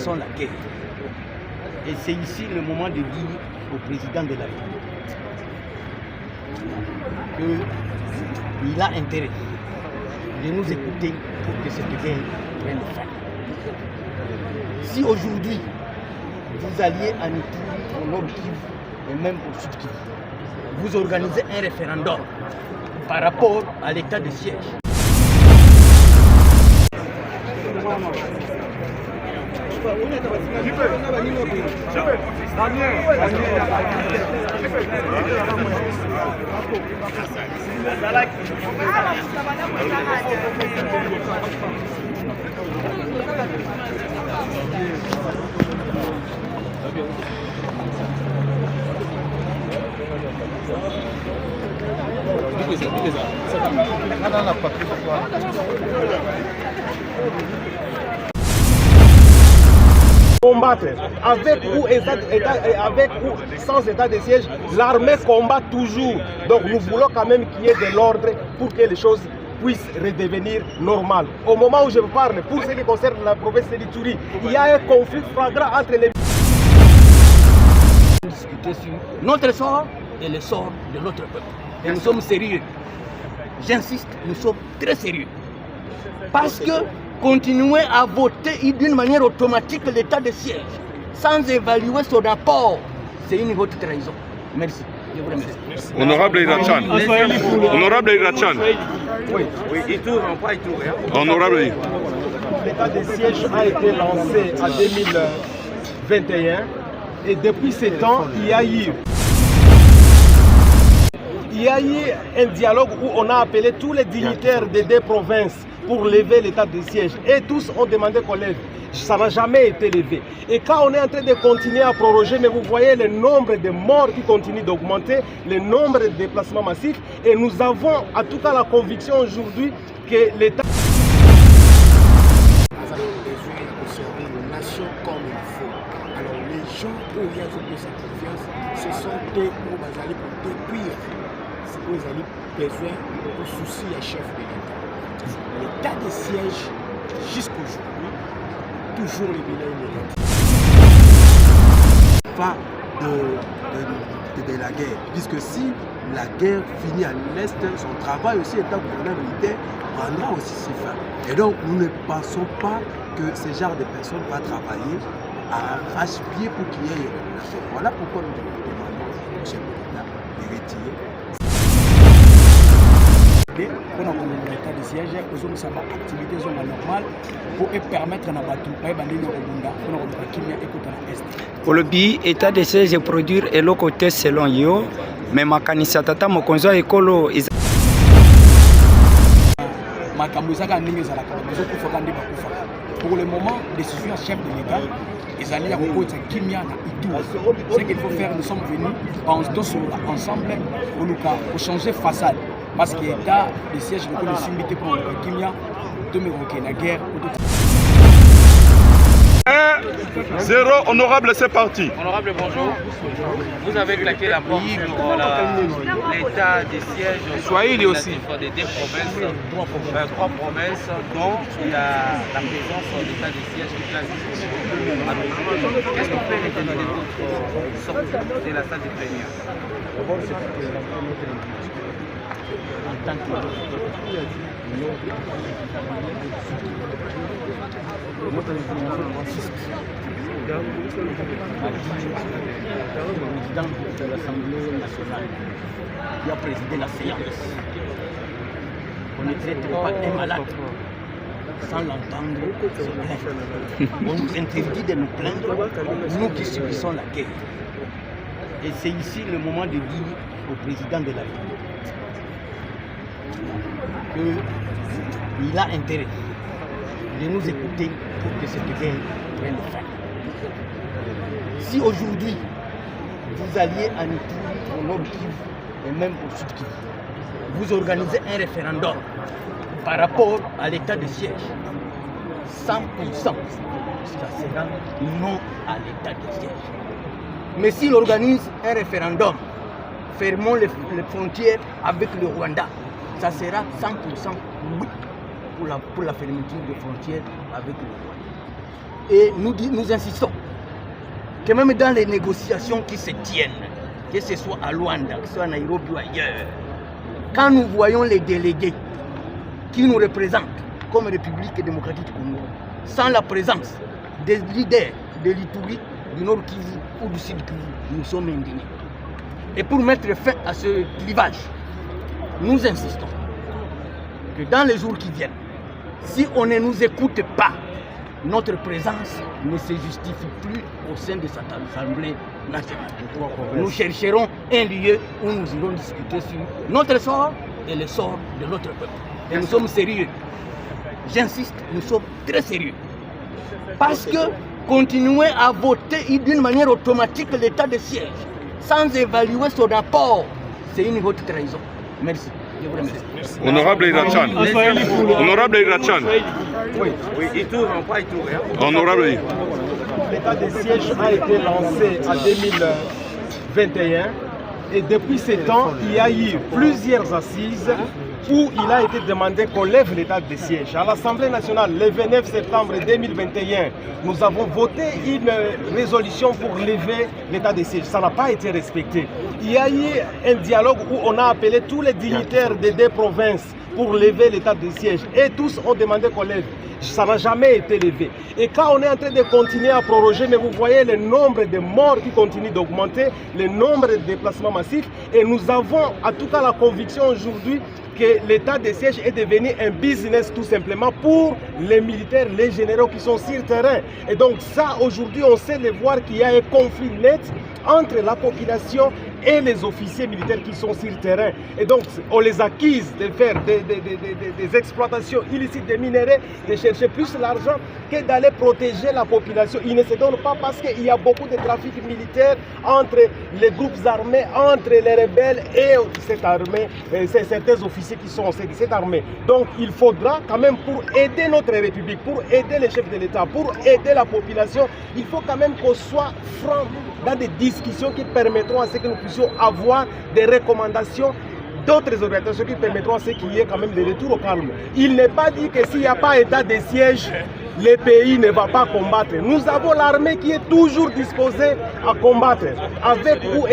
subissons la guerre. Et c'est ici le moment de dire au président de la République qu'il a intérêt de nous écouter pour que cette guerre prenne fin. Si aujourd'hui vous alliez à Ituri, au Nord Kivu et même au Sud Kivu, vous organisez un référendum par rapport à l'état de siège. Combattre, avec ou sans état de siège, l'armée combat toujours. Donc nous voulons quand même qu'il y ait de l'ordre pour que les choses puissent redevenir normales. Au moment où je vous parle, pour ce qui concerne la province de l'Ituri, il y a un conflit flagrant entre les... Discuter sur notre sort et le sort de notre peuple. Et nous sommes sérieux. J'insiste, nous sommes très sérieux. Parce que continuer à voter d'une manière automatique l'état de siège sans évaluer son rapport, c'est une haute trahison. Merci. Je vous remercie. Honorable Irachan. Honorable Irachan. Oui, Honorable. L'état de siège a été lancé en 2021 et depuis ce temps, il y a eu un dialogue où on a appelé tous les dignitaires des deux provinces pour lever l'état de siège. Et tous ont demandé qu'on lève. Ça n'a jamais été levé. Et quand on est en train de continuer à proroger, mais vous voyez le nombre de morts qui continue d'augmenter, le nombre de déplacements massifs. Et nous avons en tout cas la conviction aujourd'hui que l'État... Comme il faut. Alors les gens où il y a de cette confiance, ce sont eux pour détruire ce que vous avez besoin pour souci à chef de l'État. L'état de siège jusqu'aujourd'hui, toujours les bilan négatifs. Pas de la guerre, puisque si la guerre finit à l'Est, son travail aussi étant gouverneur militaire prendra aussi ses fins. Et donc nous ne pensons pas que ce genre de personnes va travailler à arrache-pied pour qu'il y ait une relation. Voilà pourquoi nous demandons au chef de l'État de retirer. Pour l'état de siège, nous avons des activités normales pour permettre à Nabatou de pour le bi état de siège produire et le côté selon yo, mais ma kanisa tata mokonzo ekolo pour le moment, décision chef de l'État, ils allaient à Rokota, Kimia, Itou. Ce qu'il faut faire, nous sommes venus ensemble pour changer façade. Parce que l'État, le siège de Simité pour Kimia, de la guerre. 1-0, honorable, c'est parti. Honorable, bonjour. Vous avez claqué la porte sur l'état des sièges. Soyez aussi. Des deux provinces, trois promesses, dont il y a la présence de l'état des sièges qui place. Qu'est-ce qu'on peut retenir de votre sortie de la salle de plénière? D'abord, c'est en tant que notre information consiste à dire au président de l'Assemblée nationale qui a présidé la séance qu'on ne traite pas un malade sans l'entendre se plaindre. On nous interdit de nous plaindre, nous qui subissons la guerre. Et c'est ici le moment de dire au président de la République qu'il a intérêt de nous écouter pour que cette guerre prenne fin. Si aujourd'hui vous alliez en Ituri, au Nord Kivu et même au Sud Kivu, vous organisez un référendum par rapport à l'état de siège, 100%, ça sera non à l'état de siège. Mais s'il organise un référendum, fermons les frontières avec le Rwanda, ça sera 100% oui pour la fermeture des frontières avec le Rwanda. Et nous insistons que même dans les négociations qui se tiennent, que ce soit à Luanda, que ce soit à Nairobi ou ailleurs, quand nous voyons les délégués qui nous représentent comme République démocratique du Congo, sans la présence des leaders de l'Ituri, du Nord Kivu ou du Sud Kivu, nous sommes indignés. Et pour mettre fin à ce clivage, nous insistons que dans les jours qui viennent, si on ne nous écoute pas, notre présence ne se justifie plus au sein de cette Assemblée nationale. Nous chercherons un lieu où nous irons discuter sur notre sort et le sort de notre peuple. Et nous sommes sérieux. J'insiste, nous sommes très sérieux. Parce que continuer à voter d'une manière automatique l'état de siège, sans évaluer son apport, c'est une haute trahison. Merci. Je vous remercie. Honorable Irachan. Honorable Irachan. Oui, il tourne, pas il tourne. Honorable. L'état de siège a été lancé en 2021 et depuis ce temps, il y a eu plusieurs assises où il a été demandé qu'on lève l'état de siège. À l'Assemblée nationale, le 29 septembre 2021, nous avons voté une résolution pour lever l'état de siège. Ça n'a pas été respecté. Il y a eu un dialogue où on a appelé tous les dignitaires des deux provinces pour lever l'état de siège. Et tous ont demandé qu'on lève. Ça n'a jamais été levé. Et quand on est en train de continuer à proroger, mais vous voyez le nombre de morts qui continue d'augmenter, le nombre de déplacements massifs, et nous avons en tout cas la conviction aujourd'hui que l'état de siège est devenu un business tout simplement pour les militaires, les généraux qui sont sur le terrain. Et donc ça, aujourd'hui, on sait le voir qu'il y a un conflit net entre la population et les officiers militaires qui sont sur le terrain. Et donc, on les accuse de faire des exploitations illicites de minerais, de chercher plus l'argent que d'aller protéger la population. Ils ne se donnent pas parce qu'il y a beaucoup de trafic militaire entre les groupes armés, entre les rebelles et cette armée, certains officiers qui sont au sein de cette armée. Donc, il faudra quand même, pour aider notre République, pour aider les chefs de l'État, pour aider la population, il faut quand même qu'on soit franc dans des discussions qui permettront à ce que nous puissions avoir des recommandations d'autres organisations qui permettront à ce qu'il y ait quand même des retours au calme. Il n'est pas dit que s'il n'y a pas état de siège, le pays ne va pas combattre. Nous avons l'armée qui est toujours disposée à combattre. Avec ou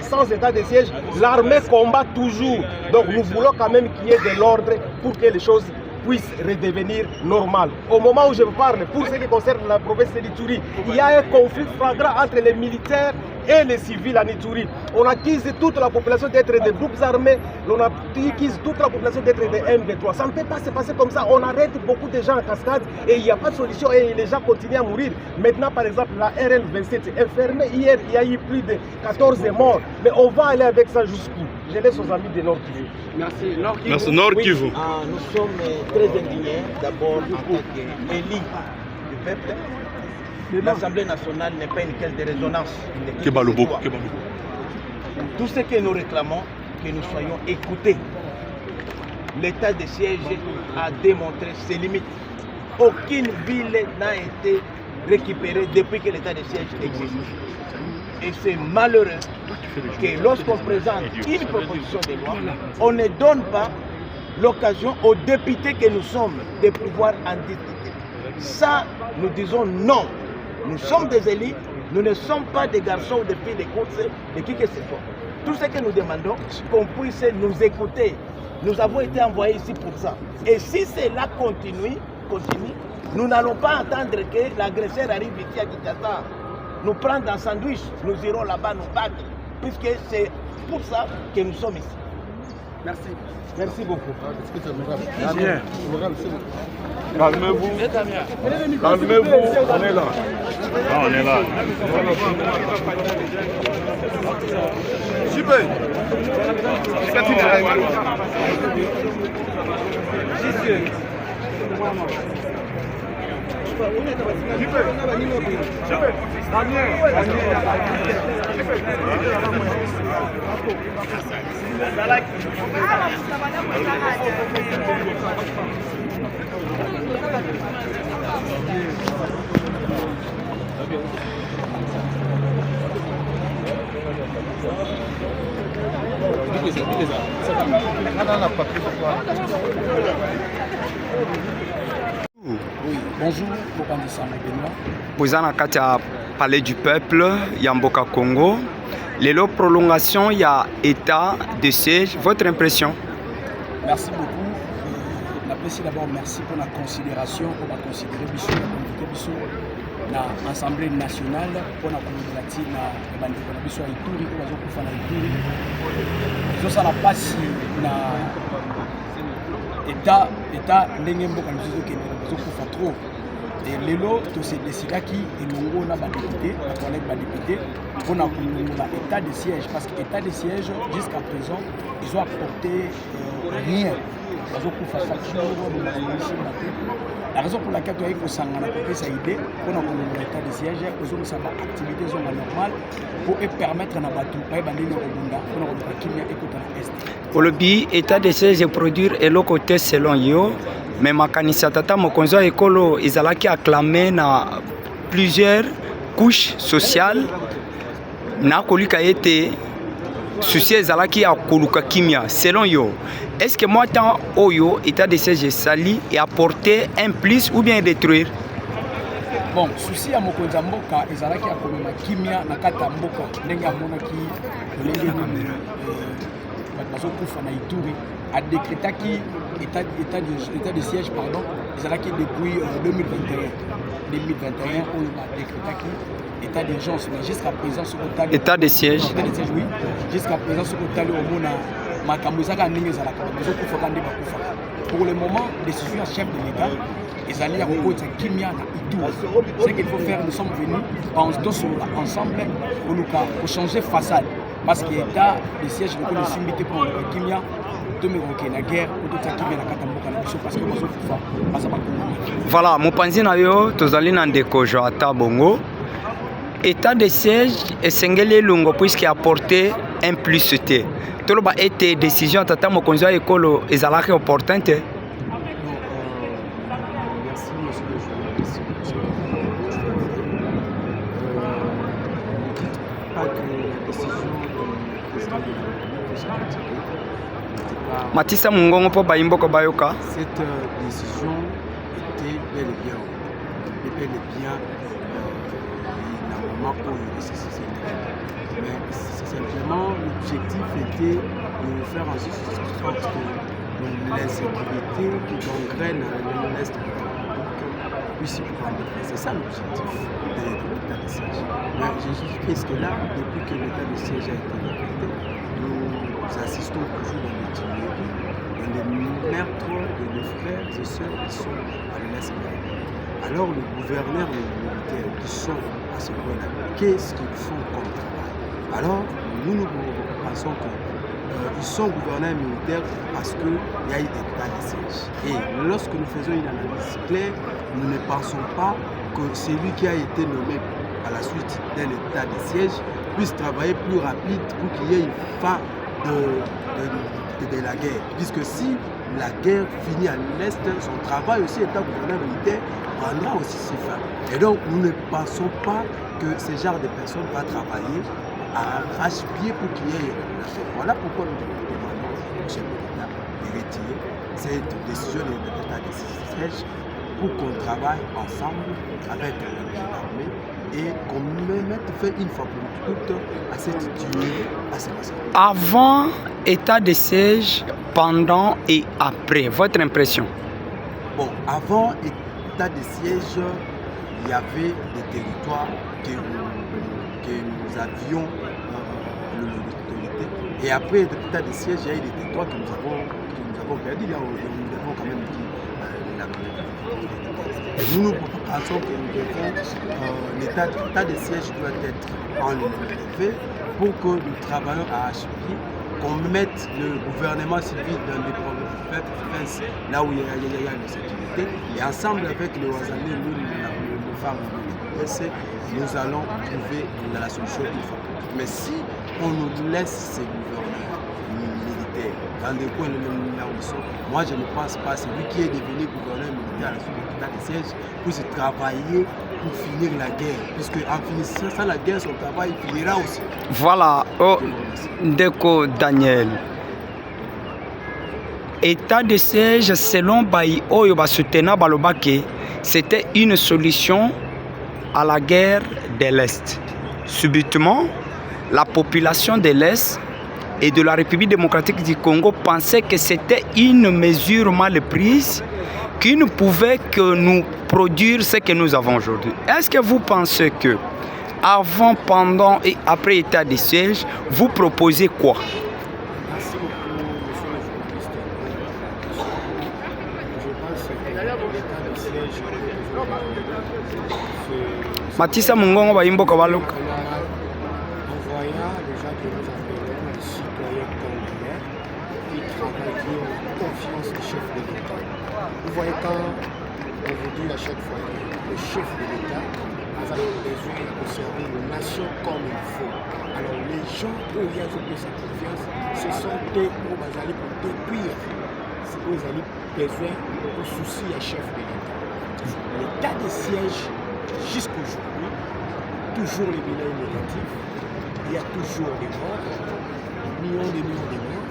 sans état de siège, l'armée combat toujours. Donc nous voulons quand même qu'il y ait de l'ordre pour que les choses puissent redevenir normales. Au moment où je vous parle, pour ce qui concerne la province de l'Ituri, il y a un conflit flagrant entre les militaires et les civils en Ituri. On accuse toute la population d'être des groupes armés, on accuse toute la population d'être des M23. Ça ne peut pas se passer comme ça. On arrête beaucoup de gens en cascade et il n'y a pas de solution et les gens continuent à mourir. Maintenant, par exemple, la RN27 est fermée. Hier, il y a eu plus de 14 morts. Mais on va aller avec ça jusqu'où? Je laisse aux amis de Nord Kivu. Merci. Nord Kivu. Merci. Nord Kivu. Oui, nous sommes très indignés d'abord en tant qu'élus du peuple. L'Assemblée nationale n'est pas une caisse de résonance. Tout ce que nous réclamons, que nous soyons écoutés. L'état de siège a démontré ses limites. Aucune ville n'a été récupérée depuis que l'état de siège existe. Et c'est malheureux que lorsqu'on présente une proposition de loi, on ne donne pas l'occasion aux députés que nous sommes de pouvoir en discuter. Ça, nous disons non. Nous sommes des élus, nous ne sommes pas des garçons ou des filles de course de qui que ce soit. Tout ce que nous demandons, qu'on puisse nous écouter. Nous avons été envoyés ici pour ça. Et si cela continue, nous n'allons pas attendre que l'agresseur arrive ici à Kinshasa, nous prendre un sandwich, nous irons là-bas nous battre, puisque c'est pour ça que nous sommes ici. Merci. Merci beaucoup. Calmez-vous. Calmez-vous. On est là. Ah, on est là. Super. Bonjour, Bokandi Sama Benoît. Bozana Katia Palais du Peuple, Yamboka Congo. Les prolongation, il y a état de siège. Votre impression? Merci beaucoup. J'apprécie d'abord merci pour la considération, pour la considérer dans l'Assemblée nationale, pour la communauté latine, la Ituri, pour la Ituri. Ils ont la passe dans l'État, trop. Et l'élo, tout s'est décidé qui est longo na député, la collègue député, pour l'état de siège. Parce que l'état de siège, jusqu'à présent, ils ont apporté rien. La raison pour laquelle il faut s'engager cette idée, pour l'état de siège, ils ont des activités normales pour permettre à Nabatou, pour pour le bi état de siège produire et le côté selon yo, mais ma kanisa tata mokonzo ekolo izalaki acclamé na plusieurs couches sociales na kolika été souci ezalaki ya koluka kimia selon yo. Est-ce que moi tant oyo état de siège sali et apporter un plus ou bien détruire? Bon, souci à mokonza mboka ezalaki ya komema kimia na kata mboka ndenge amonaki ndenge bazokufa na Ituri a décrété état de siège pardon ezalaki depuis 2021 on a décrété état d'urgence mais jusqu'à présent ce que état de siège oui jusqu'à présent ce que tali au mona makambo ezaka ndenge ezalaka bazokufa kandi bakufa pour le moment décision chef de l'État ezali ya kokota kimia na Ituri. Ce qu'il faut faire, nous sommes venus ensemble pour changer façade parce que l'état de siège de la similité pour le kimia la guerre parce que voilà, mopanzi na yo tozali na ndeko Joata Bongo. État de siège esengeli lungo puisque apporter un plus te. Toloba été décision tata mokonzi ya ekolo ezalaki opportun te. Merci monsieur le journaliste. Pas que la décision du président de la République Matissa Mungongo po Bayimboko Bayoka. Cette décision était bel et bien normalement mais simplement l'objectif était de faire en sorte que l'insécurité qui gangrène l'Est de la République puisse prendre place. C'est ça l'objectif de l'état de siège. Mais je justifie que là, depuis que l'état de siège a été décrété, nous assistons toujours dans les tueries, dans les meurtres de nos frères et sœurs qui sont à l'Est de la République. Alors le gouverneur et les militaires qui sont à ce point-là, qu'est-ce qu'ils font comme travail? Alors nous pensons qu'ils sont gouverneurs militaires parce qu'il y a eu des états de siège. Et lorsque nous faisons une analyse claire, nous ne pensons pas que celui qui a été nommé à la suite d'un état de siège puisse travailler plus rapide pour qu'il y ait une fin de la guerre. Puisque si la guerre finit à l'Est, son travail aussi étant gouverneur militaire prendra aussi ses fins. Et donc nous ne pensons pas que ce genre de personnes va travailler à arrache-pied pour qu'il y ait une paix. Voilà pourquoi nous demandons au chef de l'État de retirer cette décision de l'état de siège pour qu'on travaille ensemble avec l'armée et qu'on mette fin une fois pour toutes à cette tuerie, à ces massacres. Avant état de siège, pendant et après, votre impression? Bon, avant état de siège, il y avait des territoires que nous avions l'autorité. Et après l'état de siège, il y a eu des territoires que nous avons perdus. Là, nous devons quand même dire la vérité. Nous pensons que l'état de siège doit être enlevé pour que nous travaillions à HPI, qu'on mette le gouvernement civil dans des provinces là où il y a une sécurité. Et ensemble avec les Ouazanais, nous femmes nous allons trouver la solution une fois. Mais si on nous laisse ces gouverneurs militaires dans des coins là où ils sont, moi je ne pense pas que celui qui est devenu gouverneur militaire à la suite de l'état de siège puisse travailler pour finir la guerre. Puisque en finissant la guerre, son travail finira aussi. Voilà, oh, Ndeko Daniel. État de siège selon Bayi Oyo Basutena Balobake, c'était une solution à la guerre de l'Est. Subitement, la population de l'Est et de la République démocratique du Congo pensait que c'était une mesure mal prise qui ne pouvait que nous produire ce que nous avons aujourd'hui. Est-ce que vous pensez que avant, pendant et après l'état de siège, vous proposez quoi? Merci beaucoup, monsieur le journaliste. Je pense que l'état de siège Matissa Mungongo Bayimboka Baluka. on voyait déjà que nous appelons les citoyens congolais qui travaillent, qui ont confiance au chef de l'État. Vous voyez quand on vous dit à chaque fois que le chef de l'État a besoin de servir la nation comme il faut. Alors les gens où ils ont sa confiance, ce sont eux où ils allaient pour détruire, c'est où ils allaient besoin au souci à chef de l'État. L'état de siège jusqu'aujourd'hui, toujours les bilans négatifs, il y a toujours des morts, millions de morts,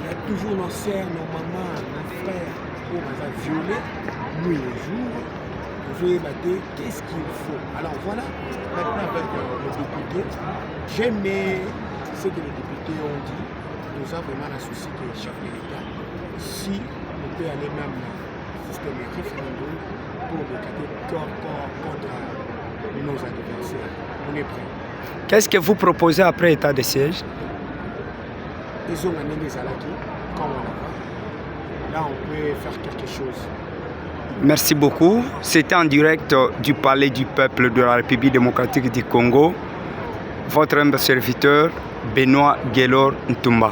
il y a toujours nos sœurs, nos mamans, nos frères où ils ont violé, nuit et jour. Vous voyez, qu'est-ce qu'il faut? Alors voilà, maintenant avec les députés, j'aime ce que les députés ont dit. Nous avons vraiment la souci que le chef de l'État, si on peut aller même au système de référendum pour décader contre nos adversaires, on est prêt. Qu'est-ce que vous proposez après l'état de siège? Ils ont amené des alakis, comme on l'a fait. Là, on peut faire quelque chose. Merci beaucoup. C'était en direct du Palais du Peuple de la République démocratique du Congo. Votre humble serviteur, Benoît Guélor Ntumba.